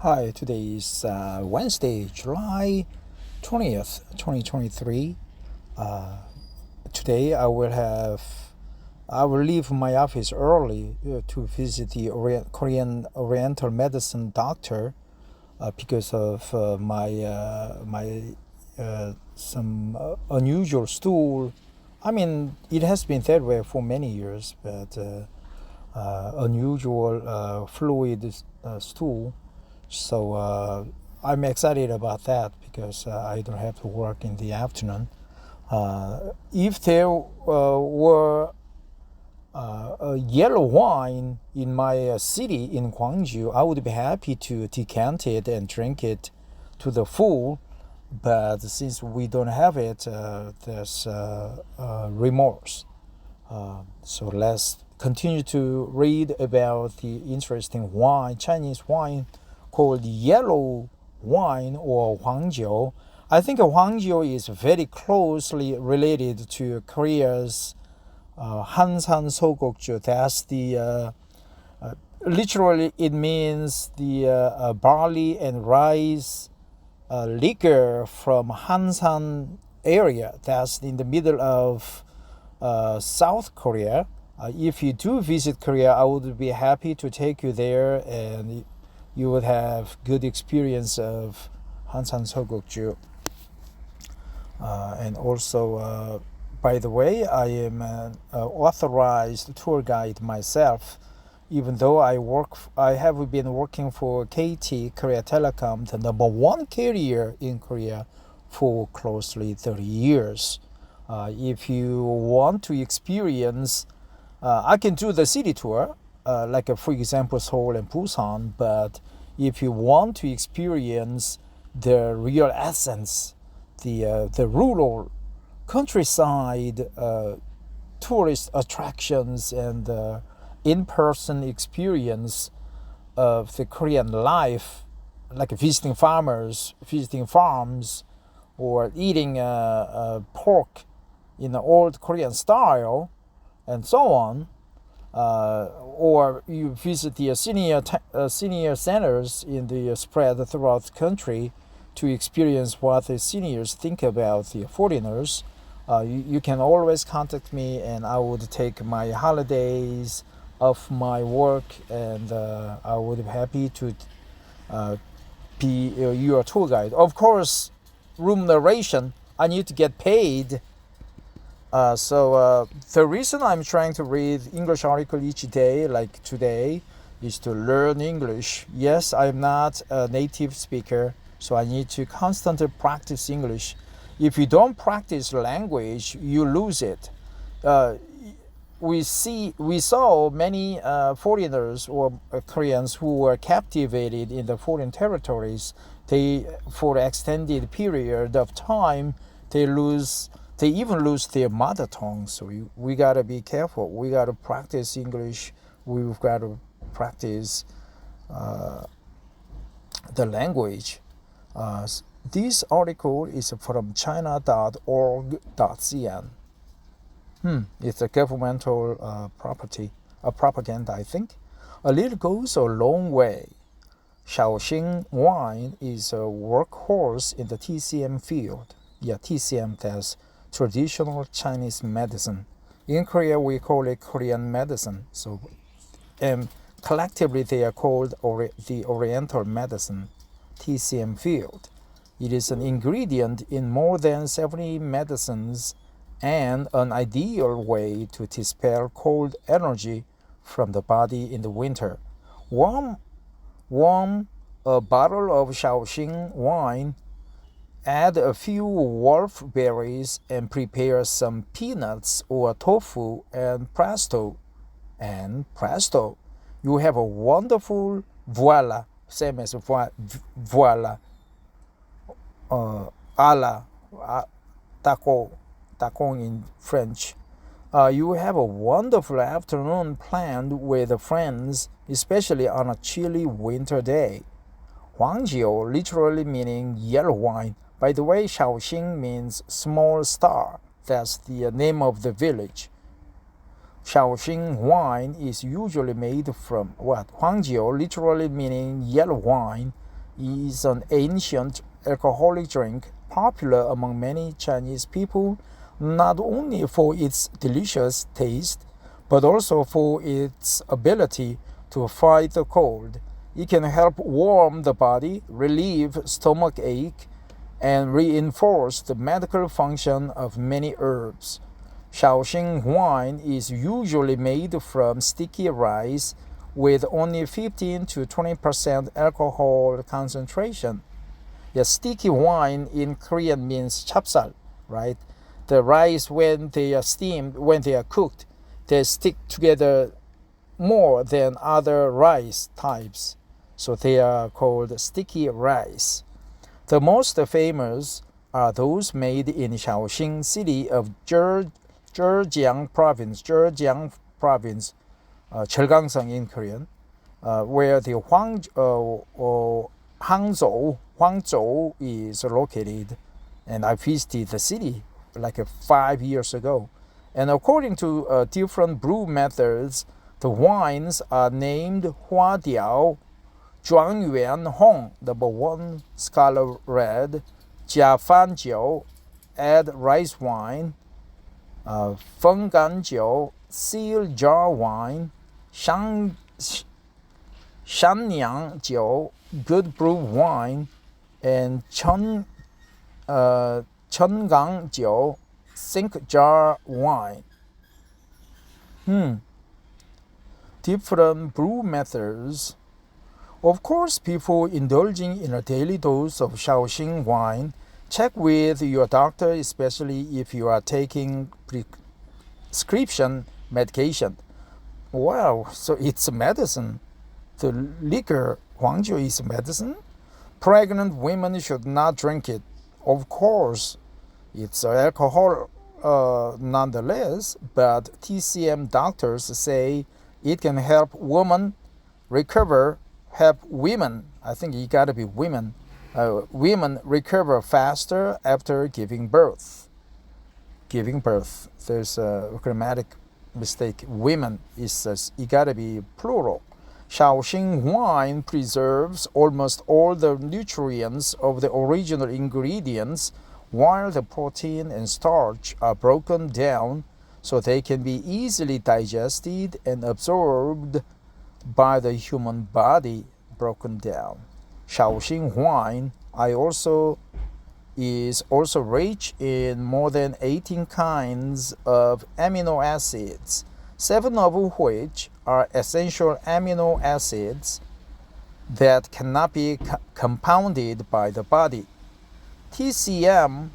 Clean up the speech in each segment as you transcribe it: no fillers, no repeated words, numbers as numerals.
Hi, today is Wednesday, July 20th, 2023. Today I will leave my office early to visit the Korean Oriental medicine doctor because of my some unusual stool. I mean, it has been that way for many years, but unusual fluid stool. So I'm excited about that because I don't have to work in the afternoon. If there were a yellow wine in my city in Huangjiu, I would be happy to decant it and drink it to the full. But since we don't have it, there's remorse. So let's continue to read about the interesting wine, Chinese wine called yellow wine or Huangjiu. I think Huangjiu is very closely related to Korea's 한산소곡주. That's the literally it means the barley and rice liquor from Hansan area. That's in the middle of South Korea. If you do visit Korea, I would be happy to take you there, and you would have good experience of 한산소곡주. And also, by the way, I am an authorized tour guide myself. Even though I have been working for KT, Korea Telecom, the number one carrier in Korea, for closely 30 years. If you want to experience, I can do the city tour, for example, Seoul and Busan. But if you want to experience the real essence, the rural countryside tourist attractions and in-person experience of the Korean life, like visiting farmers, visiting farms, or eating pork in the old Korean style, and so on, or you visit the senior centers in the spread throughout the country to experience what the seniors think about the foreigners. You can always contact me, and I would take my holidays of my work, and I would be happy to be your tour guide. Of course, remuneration, I need to get paid. So the reason I'm trying to read English article each day, like today, is to learn English. Yes, I'm not a native speaker, so I need to constantly practice English. If you don't practice language, you lose it. We saw many foreigners or Koreans who were captivated in the foreign territories. For an extended period of time, they even lose their mother tongue. So we gotta be careful. We gotta practice English. We've got to practice the language. This article is from china.org.cn. It's a governmental propaganda, I think. A little goes a long way. Shaoxing wine is a workhorse in the TCM field. Yeah, TCM, that's traditional Chinese medicine. In Korea, we call it Korean medicine. So, collectively, they are called the Oriental medicine, TCM field. It is an ingredient in more than 70 medicines and an ideal way to dispel cold energy from the body in the winter. Warm a bottle of Shaoxing wine, add a few wolf berries, and prepare some peanuts or tofu, and presto, you have a wonderful voila, same as voila, tacon in French. You have a wonderful afternoon planned with friends, especially on a chilly winter day. Huangjiu, literally meaning yellow wine. By the way, Shaoxing means small star. That's the name of the village. Shaoxing wine is usually made from what? Huangjiu, literally meaning yellow wine. is an ancient alcoholic drink popular among many Chinese people, not only for its delicious taste, but also for its ability to fight the cold. It can help warm the body, relieve stomach ache, and reinforce the medical function of many herbs. Shaoxing wine is usually made from sticky rice with only 15 to 20% alcohol concentration. Yeah, sticky wine in Korean means chapsal, right? The rice, when they are steamed, when they are cooked, they stick together more than other rice types. So they are called sticky rice. The most famous are those made in Shaoxing city of Zhejiang province, Cheolgangsang in Korean, where the Huangzhou is located, and I visited the city like 5 years ago. And according to different brew methods, the wines are named Huadiao, Zhuangyuan Hong, number 1 Scarlet Red, Jiafanjiu, add rice wine, Fengganjiu, seal jar wine, Shanyangjiu, good brew wine, and Chengangjiu, sink jar wine. Different brew methods. Of course, people indulging in a daily dose of Shaoxing wine, check with your doctor, especially if you are taking prescription medication. Wow, so it's medicine. The liquor, Huangjiu, is medicine? Pregnant women should not drink it. Of course, it's alcohol nonetheless, but TCM doctors say it can help women recover, help women, I think it gotta be women, women recover faster after giving birth. Giving birth, there's a grammatic mistake. Women is it gotta be plural. Shaoxing wine preserves almost all the nutrients of the original ingredients, while the protein and starch are broken down so they can be easily digested and absorbed by the human body. Broken down. Shaoxing wine is also rich in more than 18 kinds of amino acids, 7 of which are essential amino acids that cannot be compounded by the body. TCM,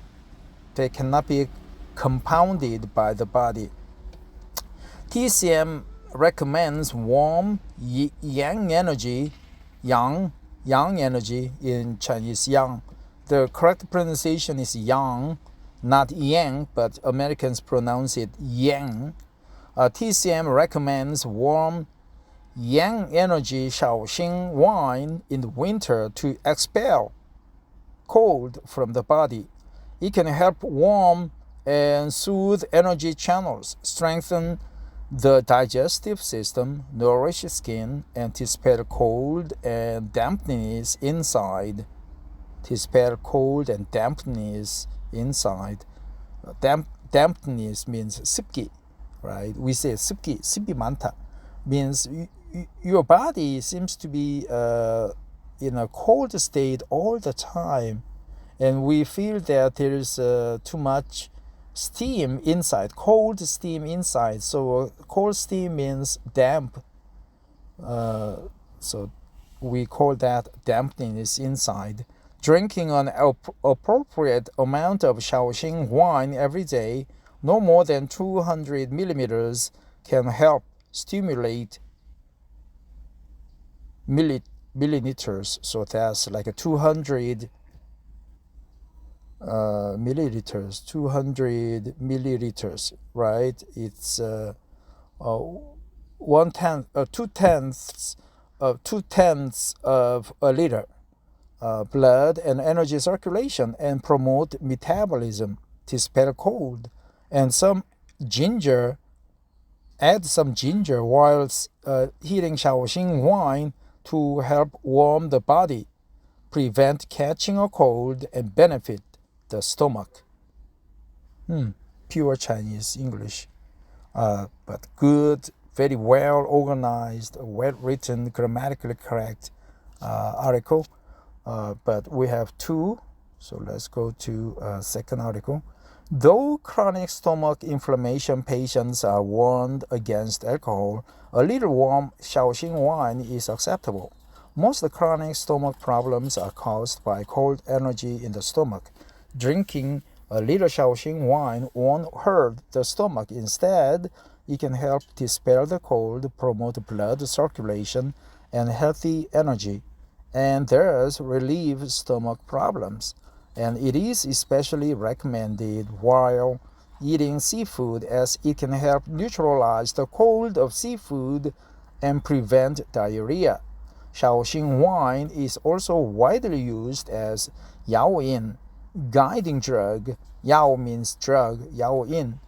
they cannot be compounded by the body. TCM recommends warm yang energy, yang energy in Chinese, yang. The correct pronunciation is yang, not yang, but Americans pronounce it yang. TCM recommends warm yang energy Shaoxing wine in the winter to expel cold from the body. It can help warm and soothe energy channels, strengthen the digestive system, nourish skin, and dispel cold and dampness inside. Dispel cold and dampness inside. Dampness means 습기, right? We say 습기 많다, means your body seems to be in a cold state all the time, and we feel that there is too much steam inside, cold steam inside. So cold steam means damp. So we call that dampness inside. Drinking an appropriate amount of Shaoxing wine every day, no more than 200 milliliters, can help stimulate milliliters. So that's like 200 milliliters, 200 milliliters, right? It's two tenths of a liter. Blood and energy circulation, and promote metabolism, dispel cold, and add some ginger while heating Shaoxing wine to help warm the body. prevent catching a cold, and benefit the stomach. Pure Chinese English. But good, very well organized, well written, grammatically correct article. But we have two, so let's go to second article. Though chronic stomach inflammation patients are warned against alcohol, a little warm Shaoxing wine is acceptable. Most chronic stomach problems are caused by cold energy in the stomach. Drinking a little Shaoxing wine won't hurt the stomach. Instead, it can help dispel the cold, promote blood circulation and healthy energy, and thus relieve stomach problems. And it is especially recommended while eating seafood, as it can help neutralize the cold of seafood and prevent diarrhea. Shaoxing wine is also widely used as yaoyin, guiding drug. Yao means drug, yaoyin,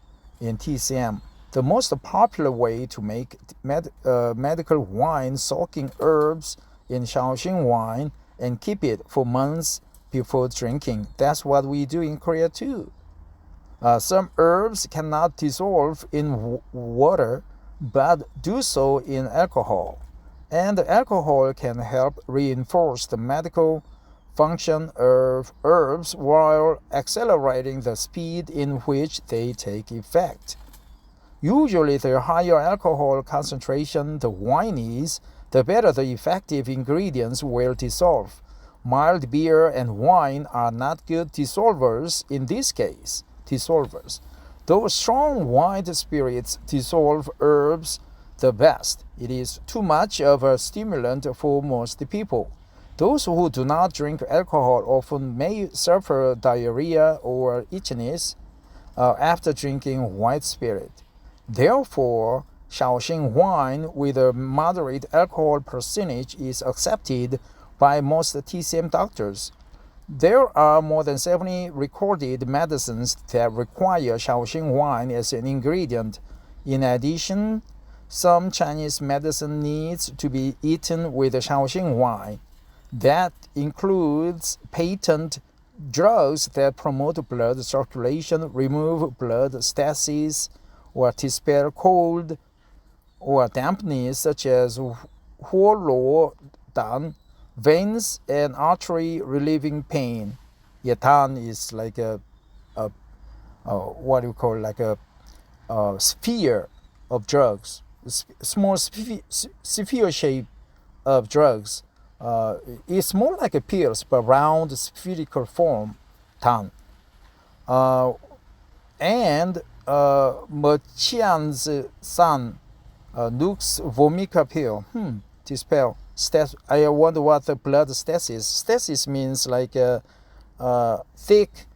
in TCM. The most popular way to make medical wine, soaking herbs in Shaoxing wine and keep it for months before drinking. That's what we do in Korea too. Some herbs cannot dissolve in water, but do so in alcohol. And the alcohol can help reinforce the medical function of herbs while accelerating the speed in which they take effect. Usually, the higher alcohol concentration the wine is, the better the effective ingredients will dissolve. Mild beer and wine are not good dissolvers in this case. Though strong white spirits dissolve herbs the best, it is too much of a stimulant for most people. Those who do not drink alcohol often may suffer diarrhea or itchiness after drinking white spirit. Therefore, Shaoxing wine with a moderate alcohol percentage is accepted by most TCM doctors. There are more than 70 recorded medicines that require Shaoxing wine as an ingredient. In addition, some Chinese medicine needs to be eaten with Shaoxing wine. That includes patent drugs that promote blood circulation, remove blood stasis, or dispel cold or dampness, such as huoluodan, veins and artery relieving pain. Yatan is like what you call like a sphere of drugs, small sphere shape of drugs. It's more like a pills, but round spherical form, tan. And Merchian's son, Nux vomica pill, dispel. I wonder what the blood stasis. Stasis means like thick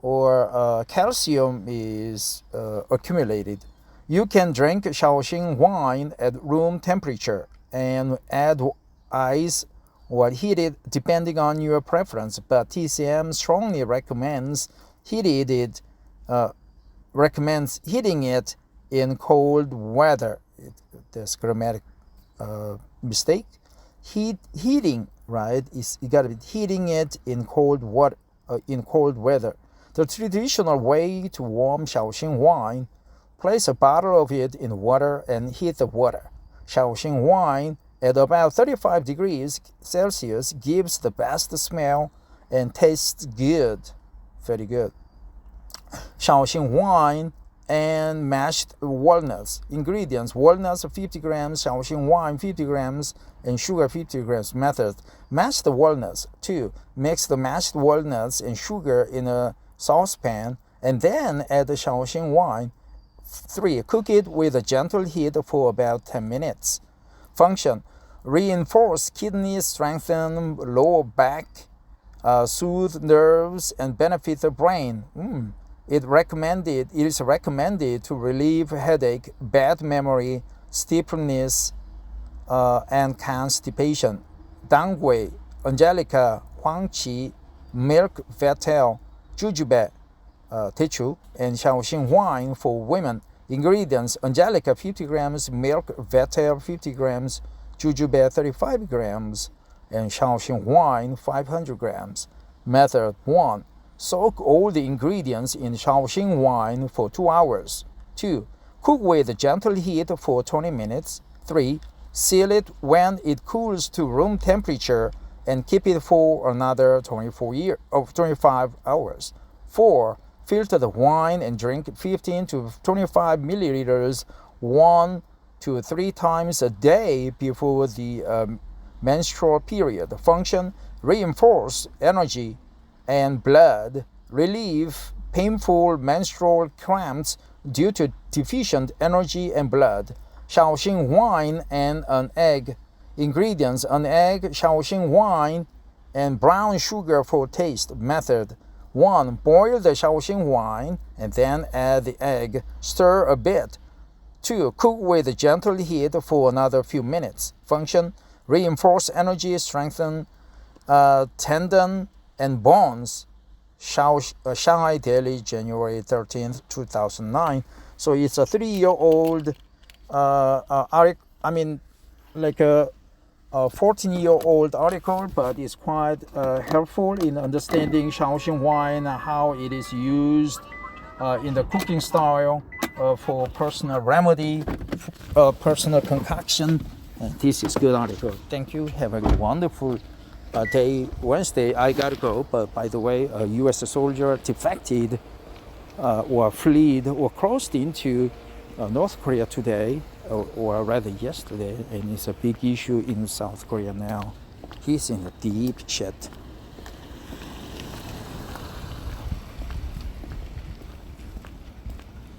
or calcium is accumulated. You can drink Shaoxing wine at room temperature and add ice or heat it depending on your preference. But TCM strongly recommends heating it in cold weather. There's grammatic mistake. Heating, right? You got to be heating it in cold water, in cold weather. The traditional way to warm Shaoxing wine: place a bottle of it in water and heat the water. Shaoxing wine at about 35 degrees Celsius gives the best smell and tastes good, very good. Shaoxing wine and mashed walnuts. Ingredients: walnuts 50 grams, Shaoxing wine 50 grams, and sugar 50 grams. Method: mash the walnuts. 2. Mix the mashed walnuts and sugar in a saucepan and then add the Shaoxing wine. 3. Cook it with a gentle heat for about 10 minutes. Function: reinforce kidneys, strengthen lower back, soothe nerves, and benefit the brain. It is recommended to relieve headache, bad memory, stiffness, and constipation. Dangui, Angelica, Huangjiu, milk vetel, jujube, techu, and Shaoxing wine for women. Ingredients: Angelica 50 grams, milk vetel 50 grams, jujube 35 grams, and Shaoxing wine 500 grams. Method 1. Soak all the ingredients in Shaoxing wine for 2 hours. 2. Cook with gentle heat for 20 minutes. 3. Seal it when it cools to room temperature and keep it for another 25 hours. 4. Filter the wine and drink 15 to 25 milliliters 1 to 3 times a day before the menstrual period. Function: reinforce energy and blood, relieve painful menstrual cramps due to deficient energy and blood. Shaoxing wine and an egg. Ingredients: an egg, Shaoxing wine, and brown sugar for taste. Method: 1. Boil the Shaoxing wine and then add the egg. Stir a bit. 2. Cook with gentle heat for another few minutes. Function: reinforce energy, strengthen tendon and bones. Shanghai Daily, January 13th, 2009. So it's a 3-year-old article. I mean, like a 14-year-old article, but it's quite helpful in understanding Shaoxing wine, how it is used in the cooking style for personal remedy, personal concoction. This is good article. Thank you. Have a wonderful day. Wednesday, I gotta go. But by the way, a U.S. soldier defected or fled or crossed into North Korea today, or rather yesterday, and it's a big issue in South Korea now. He's in a deep shit.